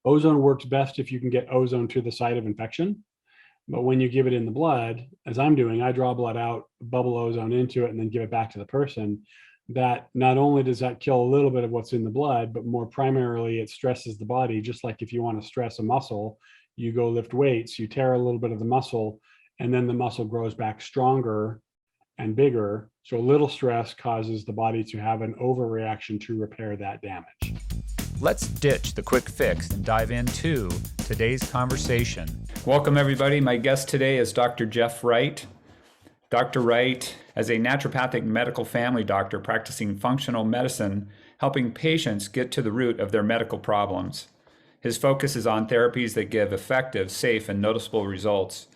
Ozone works best if you can get ozone to the site of infection. But when you give it in the blood, as I'm doing, I draw blood out, bubble ozone into it, and then give it back to the person. That not only does that kill a little bit of what's in the blood, but more primarily it stresses the body. Just like if you want to stress a muscle, you go lift weights, you tear a little bit of the muscle, and then the muscle grows back stronger and bigger. So a little stress causes the body to have an overreaction to repair that damage. Let's ditch the quick fix and dive into today's conversation. Welcome, everybody. My guest today is Dr. Jeff Wright. Dr. Wright, as a naturopathic medical family doctor practicing functional medicine, helping patients get to the root of their medical problems. His focus is on therapies that give effective, safe, and noticeable results.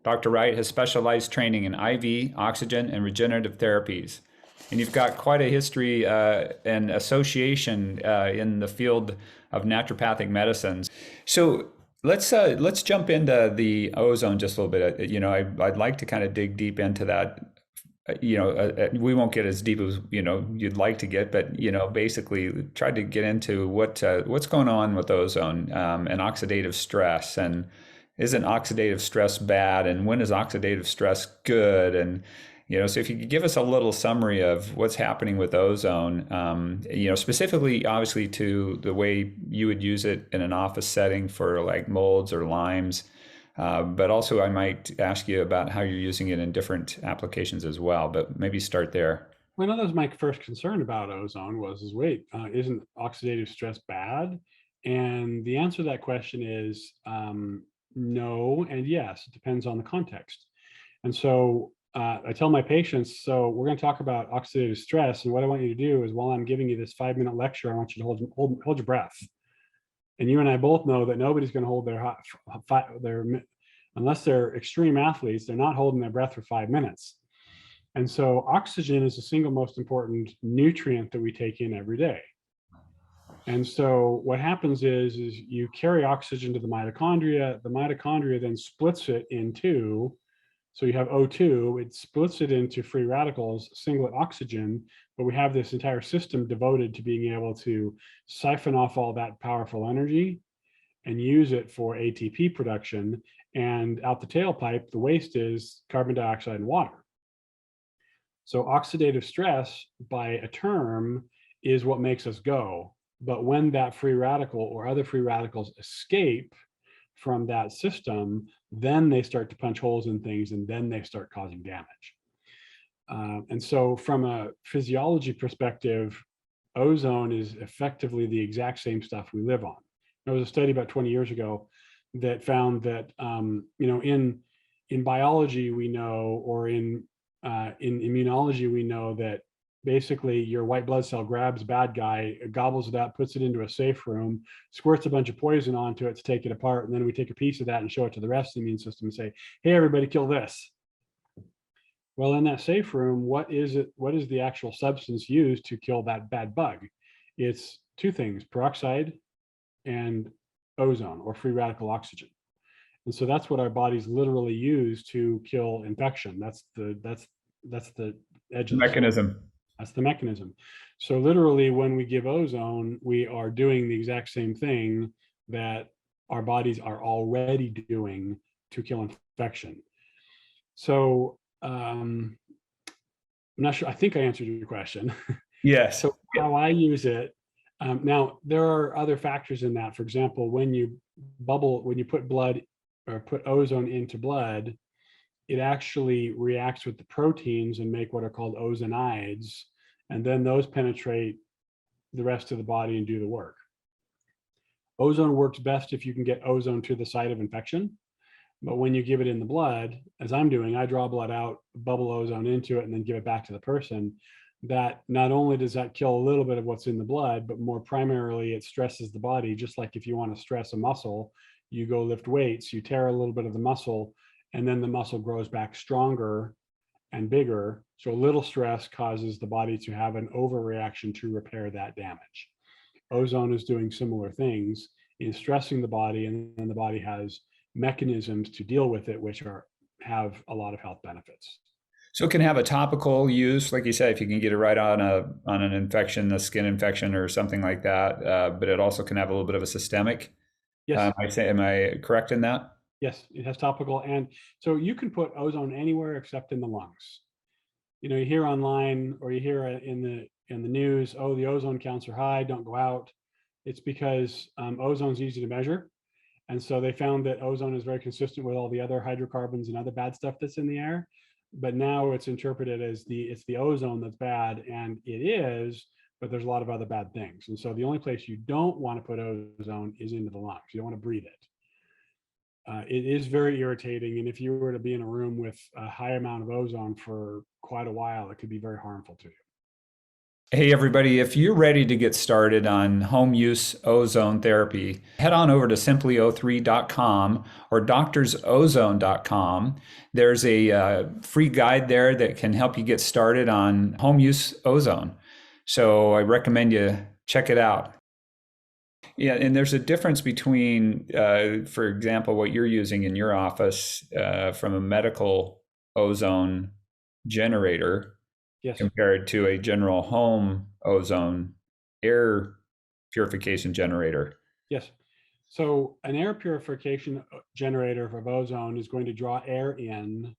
Dr. Wright has specialized training in IV, oxygen, and regenerative therapies. And you've got quite a history and association in the field of naturopathic medicines. So let's jump into the ozone just a little bit. I'd like to kind of dig deep into that. We won't get as deep as you'd like to get, but basically try to get into what's going on with ozone and oxidative stress, and isn't oxidative stress bad, and when is oxidative stress good, and so if you could give us a little summary of what's happening with ozone, specifically, obviously, to the way you would use it in an office setting for like molds or Lymes, but also I might ask you about how you're using it in different applications as well, but maybe start there. Well, that was my first concern about ozone wait, isn't oxidative stress bad? And the answer to that question is no and yes. It depends on the context. And so I tell my patients, so we're going to talk about oxidative stress, and what I want you to do is, while I'm giving you this 5-minute lecture, I want you to hold your breath. And you and I both know that nobody's going to hold their unless they're extreme athletes, they're not holding their breath for 5 minutes. And so oxygen is the single most important nutrient that we take in every day. And so what happens is you carry oxygen to the mitochondria. The mitochondria then splits it in two. So you have O2, it splits it into free radicals, singlet oxygen, but we have this entire system devoted to being able to siphon off all that powerful energy and use it for ATP production. And out the tailpipe, the waste is carbon dioxide and water. So oxidative stress, by a term, is what makes us go. But when that free radical or other free radicals escape from that system, then they start to punch holes in things, and then they start causing damage. And so from a physiology perspective, ozone is effectively the exact same stuff we live on. There was a study about 20 years ago that found that, in biology, we know, or in immunology, we know that basically your white blood cell grabs bad guy, gobbles it up, puts it into a safe room, squirts a bunch of poison onto it to take it apart, and then we take a piece of that and show it to the rest of the immune system and say, hey, everybody, kill this. Well, in that safe room, what is the actual substance used to kill that bad bug? It's two things: peroxide and ozone, or free radical oxygen. And so that's what our bodies literally use to kill infection. That's the edge of the Mechanism. That's the mechanism. So literally, when we give ozone, we are doing the exact same thing that our bodies are already doing to kill infection. So I'm not sure. I think I answered your question. Yes. So how I use it. Now, there are other factors in that. For example, when you put blood or put ozone into blood, it actually reacts with the proteins and make what are called ozonides, and then those penetrate the rest of the body and do the work. Ozone works best if you can get ozone to the site of infection, but when you give it in the blood, as I'm doing, I draw blood out, bubble ozone into it, and then give it back to the person. That not only does that kill a little bit of what's in the blood, but more primarily it stresses the body. Just like if you want to stress a muscle, you go lift weights, you tear a little bit of the muscle, and then the muscle grows back stronger and bigger. So a little stress causes the body to have an overreaction to repair that damage. Ozone is doing similar things in stressing the body, and then the body has mechanisms to deal with it, which have a lot of health benefits. So it can have a topical use, like you said, if you can get it right on an infection, a skin infection or something like that, but it also can have a little bit of a systemic Yes. Am I correct in that? Yes, it has topical. And so you can put ozone anywhere except in the lungs. You know, you hear online or you hear in the news, oh, the ozone counts are high, don't go out. It's because ozone's easy to measure. And so they found that ozone is very consistent with all the other hydrocarbons and other bad stuff that's in the air. But now it's interpreted as it's the ozone that's bad, and it is, but there's a lot of other bad things. And so the only place you don't want to put ozone is into the lungs. You don't want to breathe it. It is very irritating. And if you were to be in a room with a high amount of ozone for quite a while, it could be very harmful to you. Hey, everybody, if you're ready to get started on home use ozone therapy, head on over to simply03.com or doctorsozone.com. There's a free guide there that can help you get started on home use ozone. So I recommend you check it out. Yeah, and there's a difference between, for example, what you're using in your office from a medical ozone generator. Yes. Compared to a general home ozone air purification generator. Yes. So an air purification generator of ozone is going to draw air in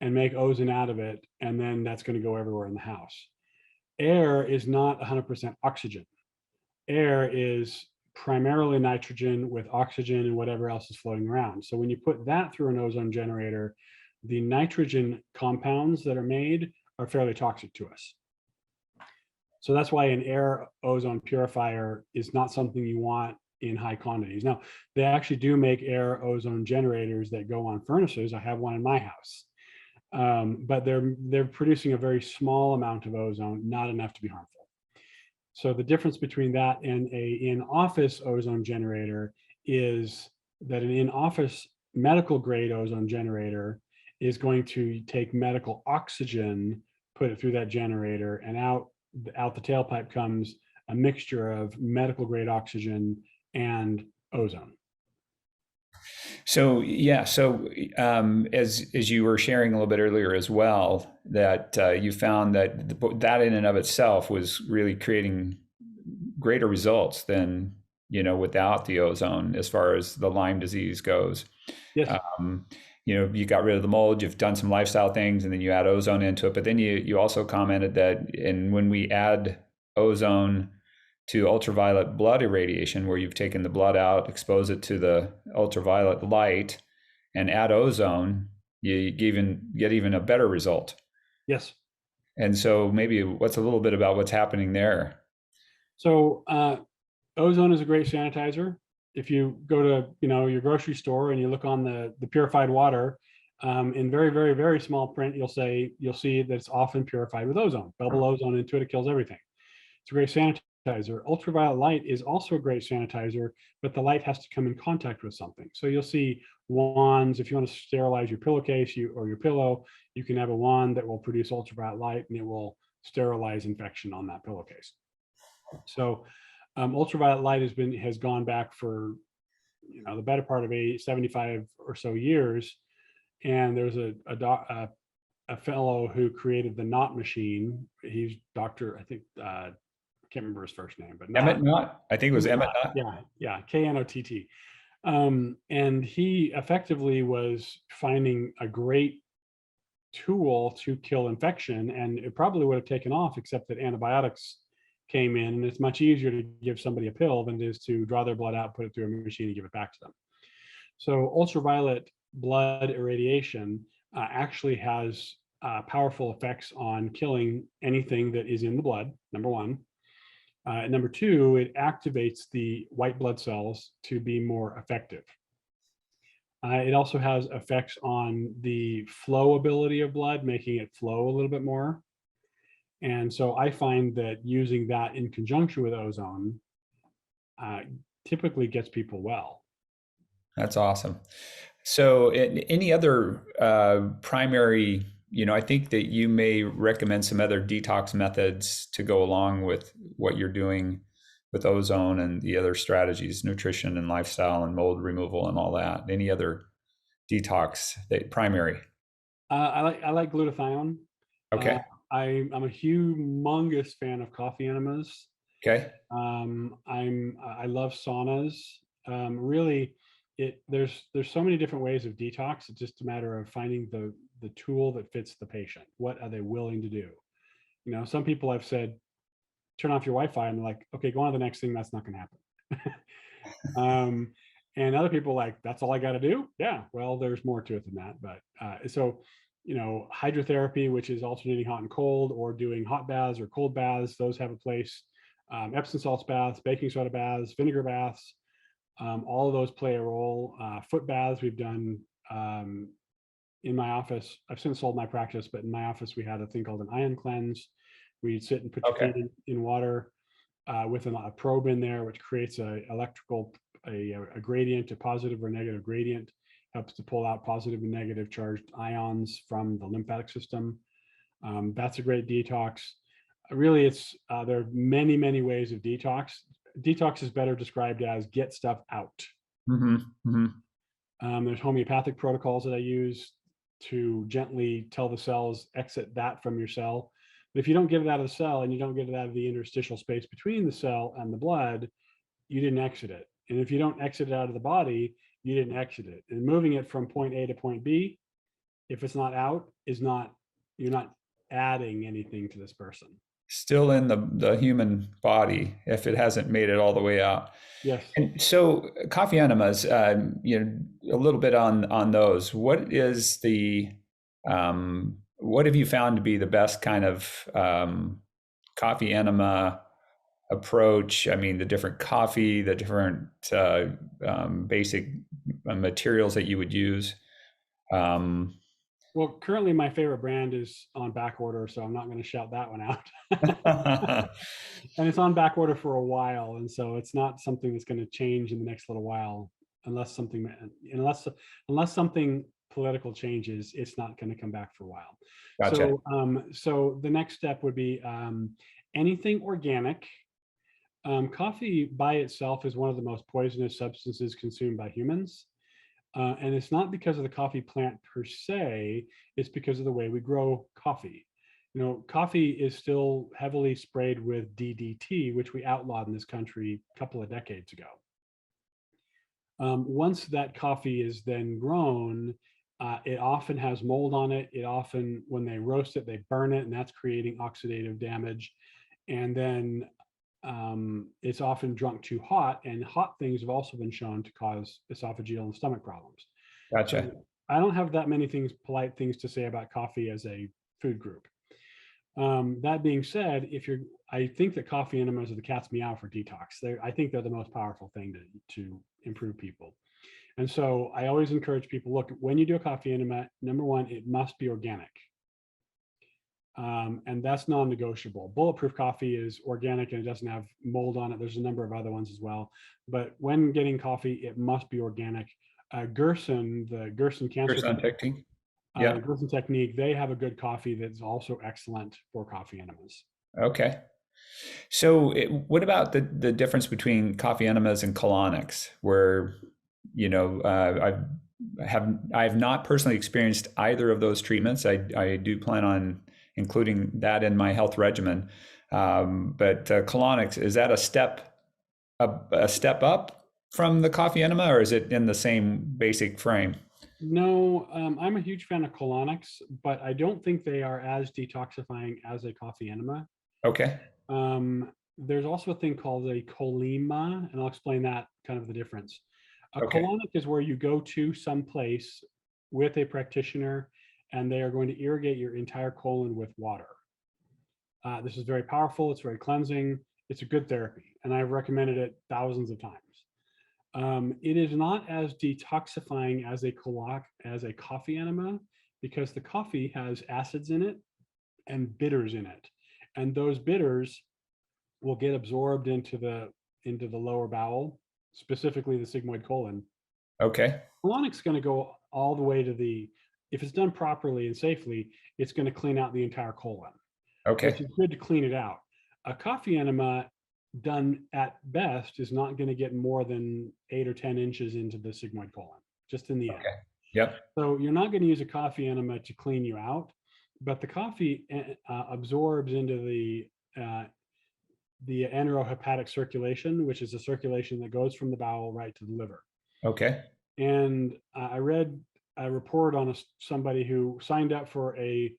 and make ozone out of it, and then that's going to go everywhere in the house. Air is not 100% oxygen. Air is primarily nitrogen with oxygen and whatever else is floating around. So when you put that through an ozone generator, the nitrogen compounds that are made are fairly toxic to us. So that's why an air ozone purifier is not something you want in high quantities. Now, they actually do make air ozone generators that go on furnaces. I have one in my house, but they're producing a very small amount of ozone, not enough to be harmful. So the difference between that and a in-office ozone generator is that an in-office medical grade ozone generator is going to take medical oxygen, put it through that generator, and out the tailpipe comes a mixture of medical grade oxygen and ozone. So yeah, so as you were sharing a little bit earlier as well, that you found that that in and of itself was really creating greater results than without the ozone as far as the Lyme disease goes. Yes. You got rid of the mold, you've done some lifestyle things, and then you add ozone into it. But then you also commented that when we add ozone to ultraviolet blood irradiation, where you've taken the blood out, expose it to the ultraviolet light, and add ozone, you get even a better result. Yes. And so maybe what's a little bit about what's happening there? So ozone is a great sanitizer. If you go to your grocery store and you look on the purified water, in very, very, very small print, you'll see that it's often purified with ozone. Bubble ozone into it, it kills everything. It's a great sanitizer. Ultraviolet light is also a great sanitizer, but the light has to come in contact with something. So you'll see wands. If you want to sterilize your pillowcase or your pillow, you can have a wand that will produce ultraviolet light, and it will sterilize infection on that pillowcase. So ultraviolet light has gone back for the better part of 75 or so years, and there's a fellow who created the Knott machine. He's Dr. I think I can't remember his first name, but Emmett Knott. I think it was Emmett Knott. Yeah, Knott. And he effectively was finding a great tool to kill infection, and it probably would have taken off, except that antibiotics came in, and it's much easier to give somebody a pill than it is to draw their blood out, put it through a machine, and give it back to them. So ultraviolet blood irradiation actually has powerful effects on killing anything that is in the blood, number one. Number two, it activates the white blood cells to be more effective. It also has effects on the flow ability of blood, making it flow a little bit more. And so I find that using that in conjunction with ozone typically gets people well. That's awesome. So any other primary, I think that you may recommend some other detox methods to go along with what you're doing with ozone and the other strategies, nutrition and lifestyle and mold removal and all that. Any other detox primary? I like glutathione. Okay. I'm a humongous fan of coffee enemas. Okay. I love saunas. Really, there's so many different ways of detox. It's just a matter of finding the tool that fits the patient. What are they willing to do? Some people have said, turn off your Wi-Fi, and they're like, okay, go on to the next thing. That's not going to happen. And other people like, that's all I got to do. Yeah, well, there's more to it than that. But so, hydrotherapy, which is alternating hot and cold, or doing hot baths or cold baths, those have a place. Epsom salts baths, baking soda baths, vinegar baths, all of those play a role. Foot baths we've done in my office. I've since sold my practice, but in my office we had a thing called an ion cleanse. Where you'd sit and put your feet in water with a probe in there, which creates a gradient, a positive or negative gradient, helps to pull out positive and negative charged ions from the lymphatic system. That's a great detox. Really, there are many, many ways of detox. Detox is better described as get stuff out. There's homeopathic protocols that I use to gently tell the cells, exit that from your cell. But if you don't get it out of the cell and you don't get it out of the interstitial space between the cell and the blood, you didn't exit it. And if you don't exit it out of the body, you didn't exit it. And moving it from point A to point B, if it's not out, you're not adding anything to this person. Still in the human body if it hasn't made it all the way out. Yes. And so coffee enemas, a little bit on those. What is what have you found to be the best kind of coffee enema approach? I mean, the different coffee, the different basic materials that you would use. Well, currently my favorite brand is on back order, so I'm not going to shout that one out. And it's on back order for a while, and so it's not something that's going to change in the next little while, unless something political changes. It's not going to come back for a while. Gotcha. So the next step would be anything organic. Coffee by itself is one of the most poisonous substances consumed by humans. And it's not because of the coffee plant per se, it's because of the way we grow coffee. Coffee is still heavily sprayed with DDT, which we outlawed in this country a couple of decades ago. Once that coffee is then grown, it often has mold on it. When they roast it, they burn it, and that's creating oxidative damage. And then it's often drunk too hot, and hot things have also been shown to cause esophageal and stomach problems. Gotcha. So I don't have that many polite things to say about coffee as a food group. That being said, I think that coffee enemas are the cat's meow for detox. I think they're the most powerful thing to improve people. And so I always encourage people, look, when you do a coffee enema, number one, it must be organic. And that's non-negotiable. Bulletproof coffee is organic and it doesn't have mold on it. There's a number of other ones as well. But when getting coffee, it must be organic. Gerson, the Gerson Cancer Technique. Gerson Technique, they have a good coffee that's also excellent for coffee enemas. Okay. So what about the difference between coffee enemas and colonics, where, I have not personally experienced either of those treatments. I do plan on including that in my health regimen. But colonics, is that a step up from the coffee enema, or is it in the same basic frame? No, I'm a huge fan of colonics, but I don't think they are as detoxifying as a coffee enema. Okay. There's also a thing called a colema, and I'll explain that kind of the difference. A Okay. colonic is where you go to some place with a practitioner, and they are going to irrigate your entire colon with water. This is very powerful. It's very cleansing. It's a good therapy, and I've recommended it thousands of times. It is not as detoxifying as a coffee enema, because the coffee has acids in it and bitters in it, and those bitters will get absorbed into the lower bowel, specifically the sigmoid colon. Okay. Colonics is going to go all the way if it's done properly and safely, it's going to clean out the entire colon. Okay. Which is good to clean it out. A coffee enema done at best is not going to get more than 8 or 10 inches into the sigmoid colon, just in the end. Okay. Yep. So you're not going to use a coffee enema to clean you out, but the coffee absorbs into the enterohepatic circulation, which is a circulation that goes from the bowel right to the liver. Okay. And I read a report on somebody who signed up for a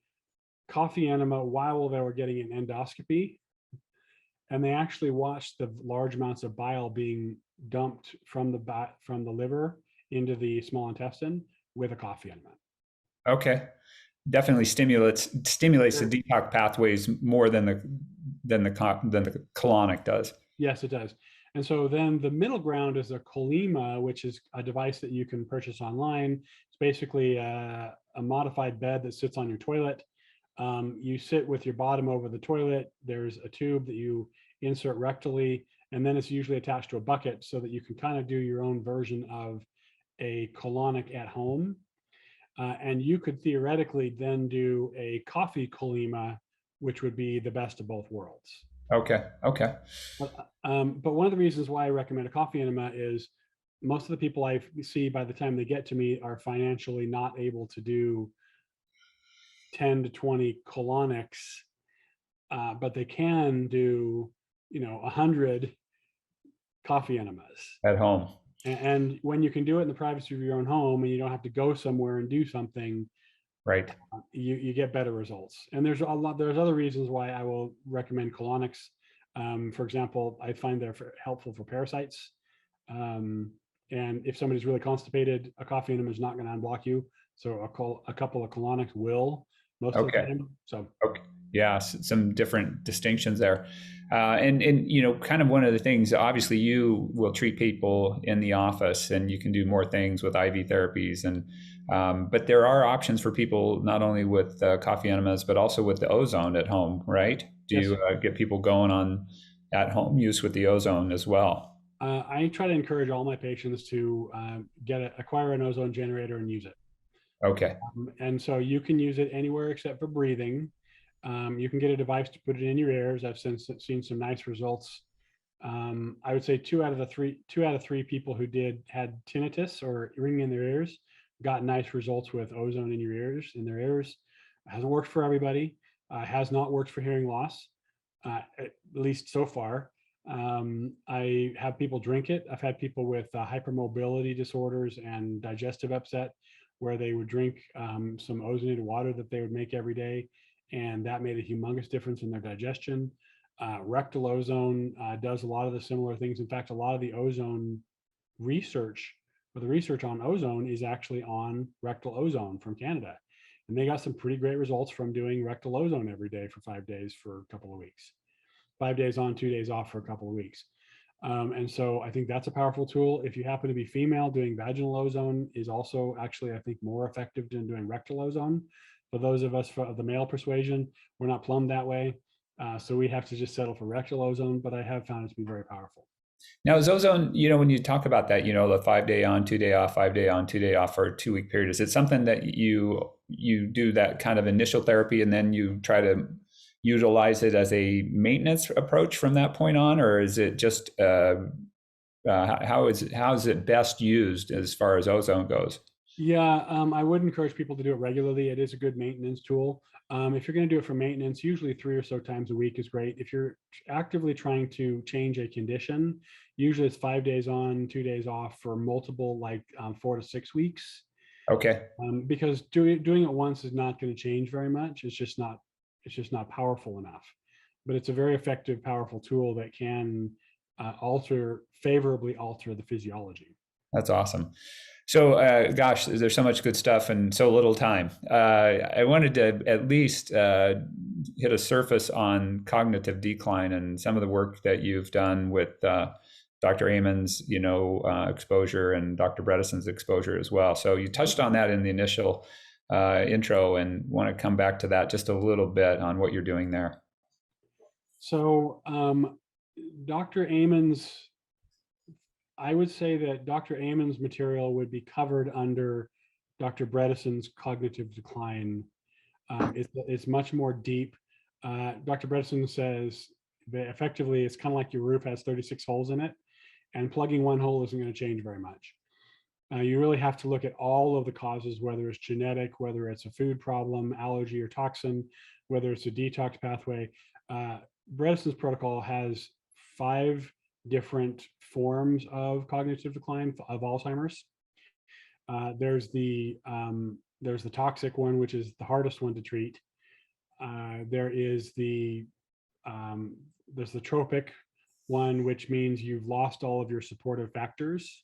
coffee enema while they were getting an endoscopy, and they actually watched the large amounts of bile being dumped from the liver into the small intestine with a coffee enema. Okay. Definitely stimulates the Sure. detox pathways more than the colonic does. Yes, it does. And so then the middle ground is a Colima, which is a device that you can purchase online. It's basically a modified bed that sits on your toilet. You sit with your bottom over the toilet. There's a tube that you insert rectally, and then it's usually attached to a bucket so that you can kind of do your own version of a colonic at home. And you could theoretically then do a coffee Colima, which would be the best of both worlds. Okay. Okay. But one of the reasons why I recommend a coffee enema is most of the people I see by the time they get to me are financially not able to do 10 to 20 colonics, but they can do, 100 coffee enemas. At home. And when you can do it in the privacy of your own home and you don't have to go somewhere and do something, Right. you get better results. And there's other reasons why I will recommend colonics. For example, I find they're helpful for parasites. And if somebody's really constipated, a coffee enema is not going to unblock you. So a couple of colonics will most of the Okay. time. So Okay. Yeah, some different distinctions there. And kind of one of the things, obviously you will treat people in the office and you can do more things with IV therapies. But there are options for people, not only with coffee enemas, but also with the ozone at home, right? Do yes, you get people going on at home use with the ozone as well? I try to encourage all my patients to acquire an ozone generator and use it. Okay. And so you can use it anywhere except for breathing. You can get a device to put it in your ears. I've seen some nice results. I would say two out of three people who had tinnitus or ringing in their ears got nice results with ozone in their ears. It hasn't worked for everybody. Has not worked for hearing loss, at least so far. I have people drink it. I've had people with hypermobility disorders and digestive upset where they would drink some ozonated water that they would make every day, and that made a humongous difference in their digestion. Rectal ozone does a lot of the similar things. In fact, a lot of the ozone research, or the research on ozone, is actually on rectal ozone from Canada. And they got some pretty great results from doing rectal ozone every day for 5 days for a couple of weeks. 5 days on, 2 days off for a couple of weeks. And so I think that's a powerful tool. If you happen to be female, doing vaginal ozone is also actually, I think, more effective than doing rectal ozone. For those of us of the male persuasion, we're not plumbed that way. So we have to just settle for rectal ozone, but I have found it to be very powerful. Now, is ozone, when you talk about that, the 5 day on, 2 day off, 5 day on, 2 day off for a 2 week period, is it something that you do that kind of initial therapy and then you try to utilize it as a maintenance approach from that point on, or is it just how is it best used as far as ozone goes? Yeah, I would encourage people to do it regularly. It is a good maintenance tool. If you're going to do it for maintenance, usually 3 or so times a week is great. If you're actively trying to change a condition, usually it's 5 days on, 2 days off for multiple, like 4 to 6 weeks. Okay. Because doing it once is not going to change very much. It's just not powerful enough. But it's a very effective, powerful tool that can favorably alter the physiology. That's awesome. So, gosh, there's so much good stuff and so little time. I wanted to at least hit a surface on cognitive decline and some of the work that you've done with Dr. Amen's, exposure and Dr. Bredesen's exposure as well. So you touched on that in the initial intro, and want to come back to that just a little bit on what you're doing there. So, Dr. Amen's, I would say that Dr. Amen's material would be covered under Dr. Bredesen's cognitive decline. It's much more deep. Dr. Bredesen says that effectively it's kind of like your roof has 36 holes in it, and plugging one hole isn't going to change very much. You really have to look at all of the causes, whether it's genetic, whether it's a food problem, allergy, or toxin, whether it's a detox pathway. Bredesen's protocol has 5 different forms of cognitive decline of Alzheimer's. There's the toxic one, which is the hardest one to treat. There is there's the tropic one, which means you've lost all of your supportive factors.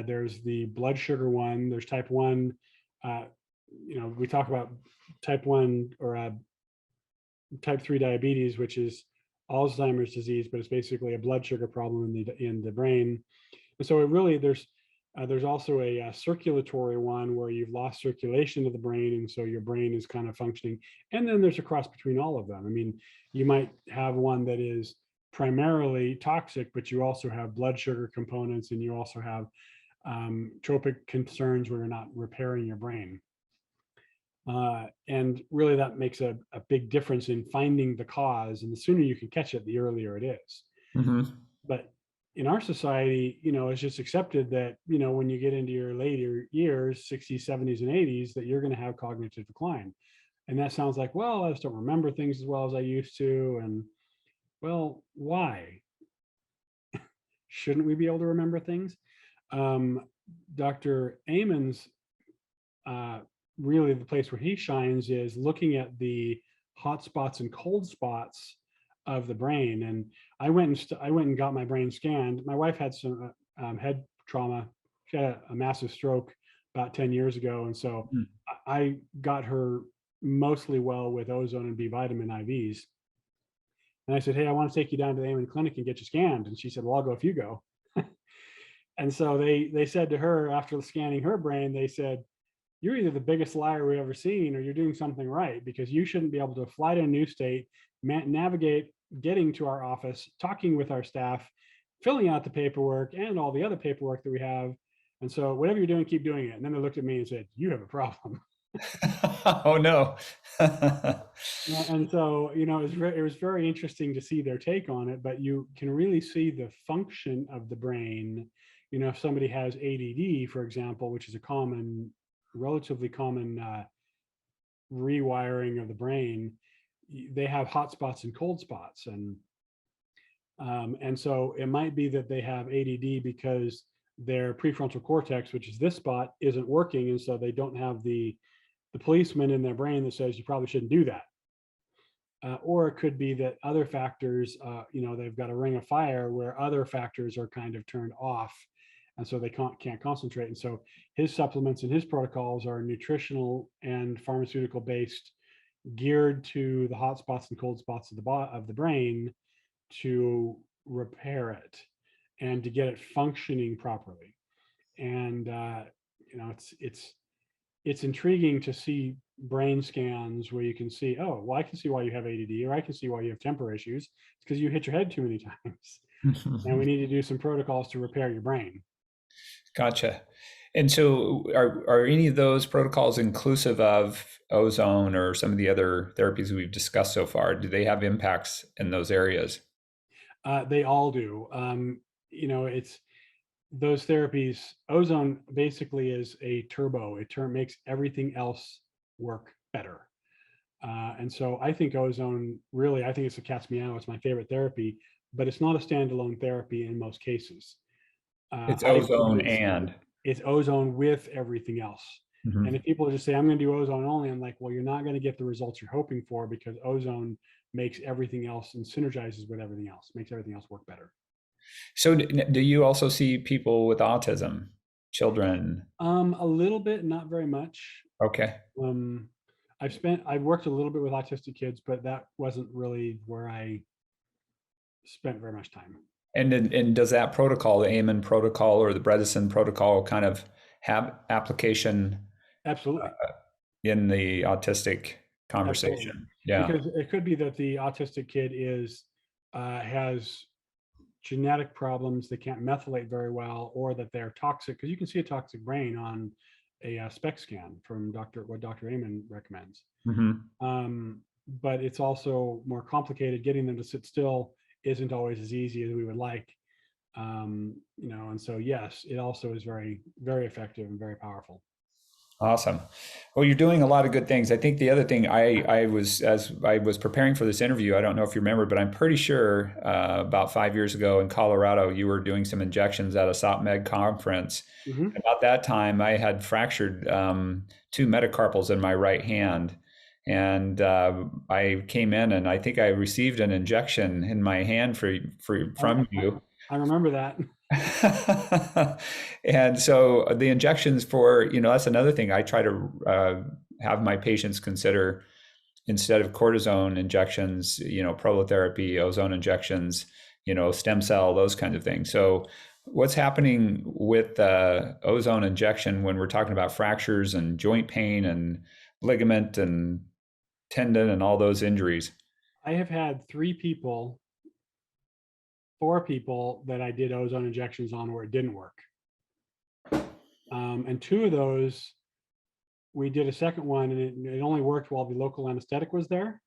There's the blood sugar one. There's type 1. We talk about type 1 or type 3 diabetes, which is Alzheimer's disease, but it's basically a blood sugar problem in the brain. And so there's also a circulatory one where you've lost circulation to the brain, and so your brain is kind of functioning. And then there's a cross between all of them. I mean, you might have one that is primarily toxic, but you also have blood sugar components, and you also have tropic concerns where you're not repairing your brain. And really that makes a big difference in finding the cause, and the sooner you can catch it, the earlier it is. But in our society, it's just accepted that, when you get into your later years, 60s, 70s, and 80s, that you're going to have cognitive decline. And that sounds like, well, I just don't remember things as well as I used to. And well, why? Shouldn't we be able to remember things? Dr. Amen's really the place where he shines is looking at the hot spots and cold spots of the brain. And I went and got my brain scanned. My wife had some head trauma. She had a massive stroke about 10 years ago. And so I got her mostly well with ozone and B vitamin IVs. And I said, hey, I want to take you down to the Amen clinic and get you scanned. And she said, well, I'll go if you go. And so they said to her, after scanning her brain, they said, you're either the biggest liar we've ever seen, or you're doing something right, because you shouldn't be able to fly to a new state, navigate getting to our office, talking with our staff, filling out the paperwork and all the other paperwork that we have. And so whatever you're doing, keep doing it. And then they looked at me and said, you have a problem. Oh, no. And so, it was very interesting to see their take on it, but you can really see the function of the brain. If somebody has ADD, for example, which is relatively common rewiring of the brain, they have hot spots and cold spots. And so it might be that they have ADD because their prefrontal cortex, which is this spot, isn't working. And so they don't have the policeman in their brain that says you probably shouldn't do that. Or it could be that other factors, they've got a ring of fire where other factors are kind of turned off. And so they can't concentrate. And so his supplements and his protocols are nutritional and pharmaceutical based, geared to the hot spots and cold spots of the brain to repair it and to get it functioning properly. And it's intriguing to see brain scans where you can see, oh, well, I can see why you have ADD, or I can see why you have temper issues. It's because you hit your head too many times. And we need to do some protocols to repair your brain. Gotcha. And so are any of those protocols inclusive of ozone or some of the other therapies we've discussed so far? Do they have impacts in those areas? They all do. It's those therapies. Ozone basically is a turbo. It makes everything else work better. And so I think ozone, really, I think it's a cat's meow. It's my favorite therapy, but it's not a standalone therapy in most cases. It's ozone and it's ozone with everything else. And if people just say, I'm going to do ozone only, I'm like, well, you're not going to get the results you're hoping for, because ozone makes everything else and synergizes with everything else, makes everything else work better. So do you also see people with autism, children? A little bit, not very much. Okay. I've worked a little bit with autistic kids, but that wasn't really where I spent very much time. And does that protocol, the Amen protocol or the Bredesen protocol, kind of have application Absolutely. In the autistic conversation? Absolutely. Yeah. Because it could be that the autistic kid has genetic problems, they can't methylate very well, or that they're toxic, because you can see a toxic brain on a SPECT scan from what Dr. Amen recommends. But it's also more complicated. Getting them to sit still isn't always as easy as we would like. And so, yes, it also is very, very effective and very powerful. Awesome. Well, you're doing a lot of good things. I think the other thing I was, as I was preparing for this interview, I don't know if you remember, but I'm pretty sure about 5 years ago in Colorado, you were doing some injections at a SOPMED conference. Hmm. About that time, I had fractured two metacarpals in my right hand. And I came in and I think I received an injection in my hand I, from I, you. I remember that. And so the injections for, that's another thing I try to have my patients consider instead of cortisone injections, prolotherapy, ozone injections, stem cell, those kinds of things. So what's happening with ozone injection when we're talking about fractures and joint pain and ligament and tendon and all those injuries? I have had four people that I did ozone injections on where it didn't work. And two of those, we did a second one and it only worked while the local anesthetic was there.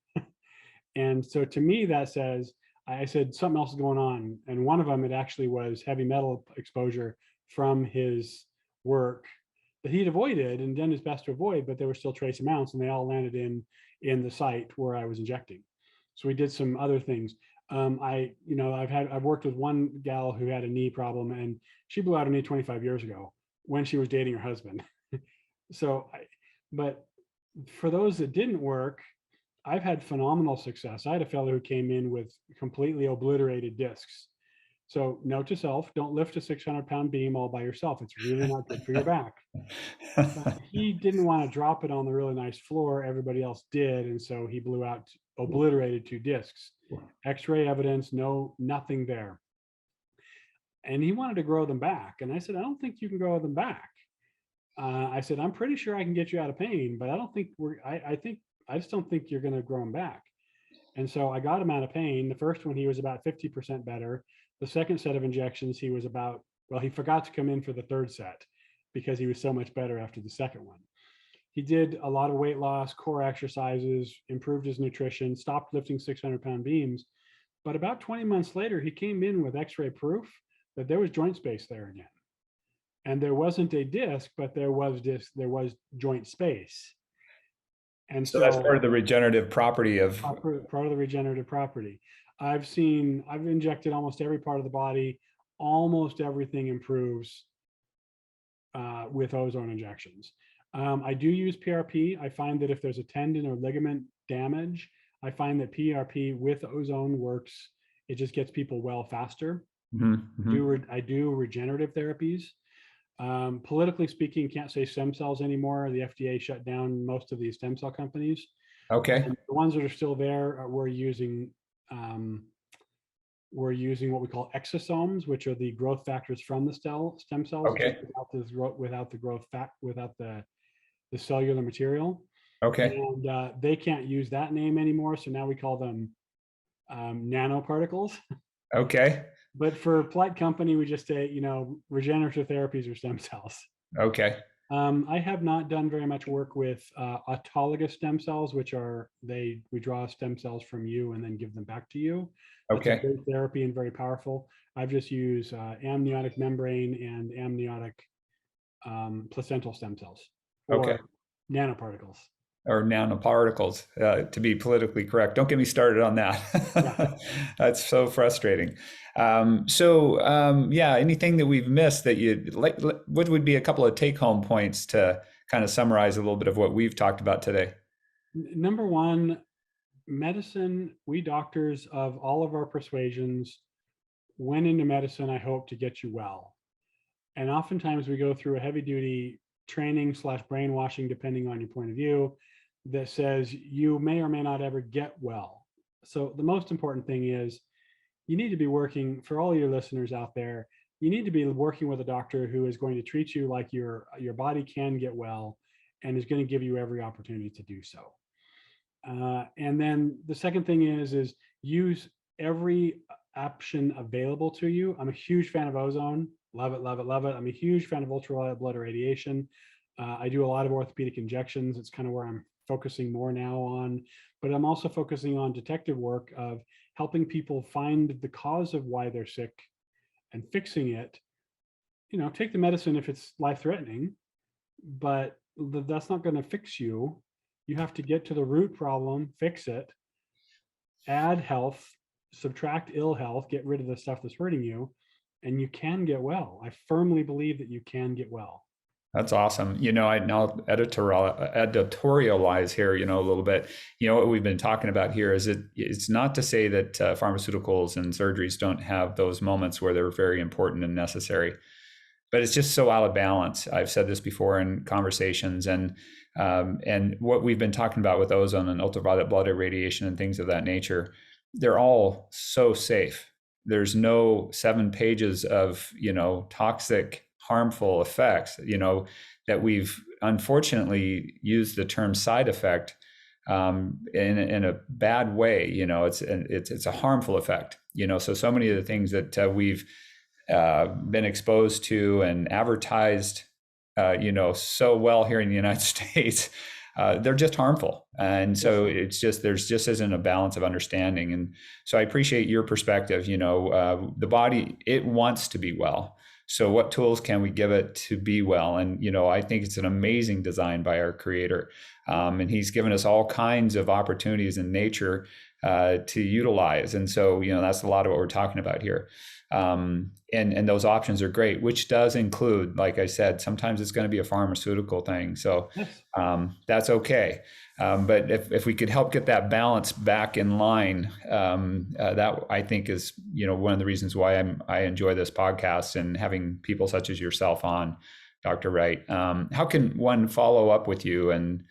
And so to me, that says, I said something else is going on. And one of them, it actually was heavy metal exposure from his work that he'd avoided and done his best to avoid, but there were still trace amounts and they all landed in the site where I was injecting. So we did some other things. I've worked with one gal who had a knee problem and she blew out her knee 25 years ago when she was dating her husband. So, but for those that didn't work, I've had phenomenal success. I had a fellow who came in with completely obliterated discs. So note to self, don't lift a 600-pound beam all by yourself. It's really not good for your back. But he didn't want to drop it on the really nice floor. Everybody else did. And so he blew out, obliterated two discs. X-ray evidence, nothing there. And he wanted to grow them back. And I said, I don't think you can grow them back. I said, I'm pretty sure I can get you out of pain, but I don't think I just don't think you're going to grow them back. And so I got him out of pain. The first one, he was about 50% better. The second set of injections, he was he forgot to come in for the third set because he was so much better after the second one. He did a lot of weight loss, core exercises, improved his nutrition, stopped lifting 600-pound beams. But about 20 months later, he came in with x-ray proof that there was joint space there again. And there wasn't a disc, but there was joint space. And So that's so part of the regenerative property of. part of the regenerative property. I've injected almost every part of the body. Almost everything improves with ozone injections. I do use PRP. I find that if there's a tendon or ligament damage, I find that PRP with ozone works. It just gets people well faster. Mm-hmm. I do regenerative therapies. Politically speaking, can't say stem cells anymore. The FDA shut down most of these stem cell companies. Okay. The ones that are still there, we're using what we call exosomes, which are the growth factors from the stem cells, Okay. just without the cellular material. Okay. And they can't use that name anymore, so now we call them nanoparticles. Okay. But for polite company, we just say, regenerative therapies or stem cells. Okay. I have not done very much work with autologous stem cells, which are we draw stem cells from you and then give them back to you. That's a great therapy and very powerful. I've just used amniotic membrane and amniotic placental stem cells or nanoparticles. Or nanoparticles, to be politically correct. Don't get me started on that. Yeah. That's so frustrating. Anything that we've missed that you'd like, what would be a couple of take-home points to kind of summarize a little bit of what we've talked about today? Number one, medicine, we doctors of all of our persuasions went into medicine, I hope, to get you well. And oftentimes we go through a heavy duty training / brainwashing, depending on your point of view, that says you may or may not ever get well. So the most important thing is you need to be working, for all your listeners out there, you need to be working with a doctor who is going to treat you like your body can get well and is going to give you every opportunity to do so. And then the second thing is use every option available to you. I'm a huge fan of ozone. Love it, love it, love it. I'm a huge fan of ultraviolet blood irradiation. I do a lot of orthopedic injections. It's kind of where I'm focusing more now on, but I'm also focusing on detective work of helping people find the cause of why they're sick and fixing it. Take the medicine if it's life-threatening, but that's not going to fix you. You have to get to the root problem, fix it, add health, subtract ill health, get rid of the stuff that's hurting you, and you can get well. I firmly believe that you can get well. That's awesome. I'll editorialize here, a little bit. What we've been talking about here is it's not to say that pharmaceuticals and surgeries don't have those moments where they're very important and necessary, but it's just so out of balance. I've said this before in conversations, and what we've been talking about with ozone and ultraviolet blood irradiation and things of that nature, they're all so safe. There's no 7 pages of, toxic, harmful effects, that we've unfortunately used the term side effect in a bad way. It's a harmful effect. So many of the things that we've been exposed to and advertised, so well here in the United States, they're just harmful. And so there's just isn't a balance of understanding. And so I appreciate your perspective. The body, it wants to be well. So what tools can we give it to be well? And, I think it's an amazing design by our creator. And he's given us all kinds of opportunities in nature to utilize. And so, that's a lot of what we're talking about here. And those options are great, which does include, like I said, sometimes it's going to be a pharmaceutical thing. So that's okay. But if we could help get that balance back in line, that I think is, one of the reasons why I enjoy this podcast and having people such as yourself on, Dr. Wright. How can one follow up with you and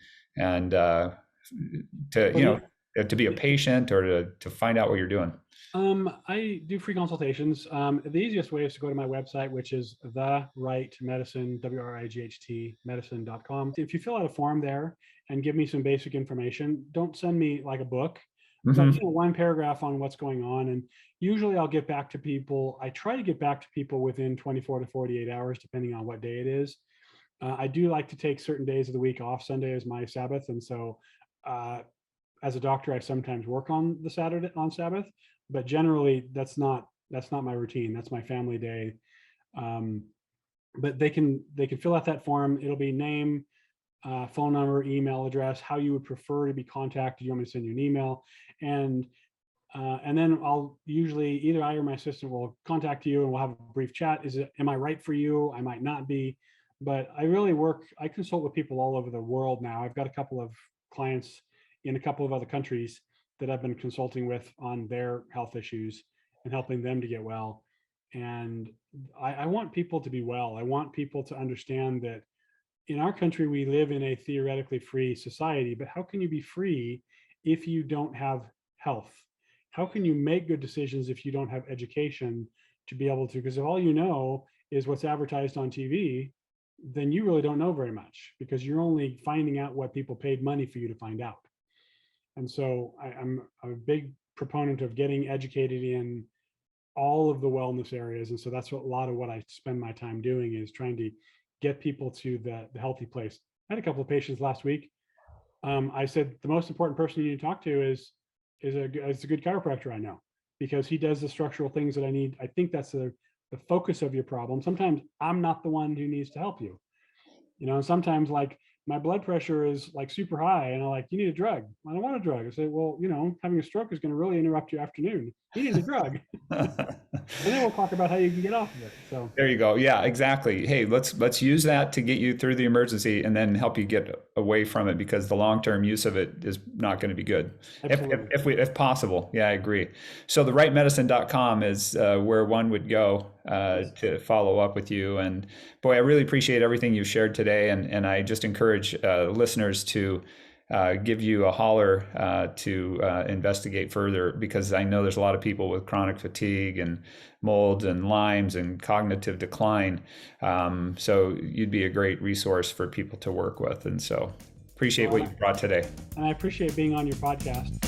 to be a patient or to find out what you're doing? I do free consultations. The easiest way is to go to my website, which is The Wright Medicine, WRIGHT medicine.com. If you fill out a form there and give me some basic information, don't send me like a book, but one paragraph on what's going on. And usually I'll get back to people. I try to get back to people within 24 to 48 hours, depending on what day it is. I do like to take certain days of the week off. Sunday is my Sabbath. And so as a doctor, I sometimes work on Sabbath. But generally, that's not my routine. That's my family day. But they can fill out that form. It'll be name, phone number, email address, how you would prefer to be contacted. You want me to send you an email, and then I'll usually either I or my assistant will contact you, and we'll have a brief chat. Am I right for you? I might not be, but I consult with people all over the world now. I've got a couple of clients in a couple of other countries that I've been consulting with on their health issues and helping them to get well. And I want people to be well. I want people to understand that in our country, we live in a theoretically free society, but how can you be free if you don't have health? How can you make good decisions if you don't have education to be able to? Because if all you know is what's advertised on TV, then you really don't know very much, because you're only finding out what people paid money for you to find out. And so I'm a big proponent of getting educated in all of the wellness areas. And so that's a lot of what I spend my time doing, is trying to get people to the healthy place. I had a couple of patients last week. I said, the most important person you need to talk to is a good chiropractor I know, because he does the structural things that I need. I think that's the focus of your problem. Sometimes I'm not the one who needs to help you. Sometimes like my blood pressure is like super high, and I'm like, you need a drug. I don't want a drug. I say, well, having a stroke is going to really interrupt your afternoon. You need a drug. And then we'll talk about how you can get off of it. So there you go. Yeah, exactly. Hey, let's use that to get you through the emergency and then help you get away from it, because the long-term use of it is not going to be good. If possible. Yeah, I agree. So the rightmedicine.com is where one would go to follow up with you. And boy, I really appreciate everything you've shared today. And I just encourage listeners to give you a holler to investigate further, because I know there's a lot of people with chronic fatigue and molds and Lyme's and cognitive decline. So you'd be a great resource for people to work with. And so appreciate what you brought today. And I appreciate being on your podcast.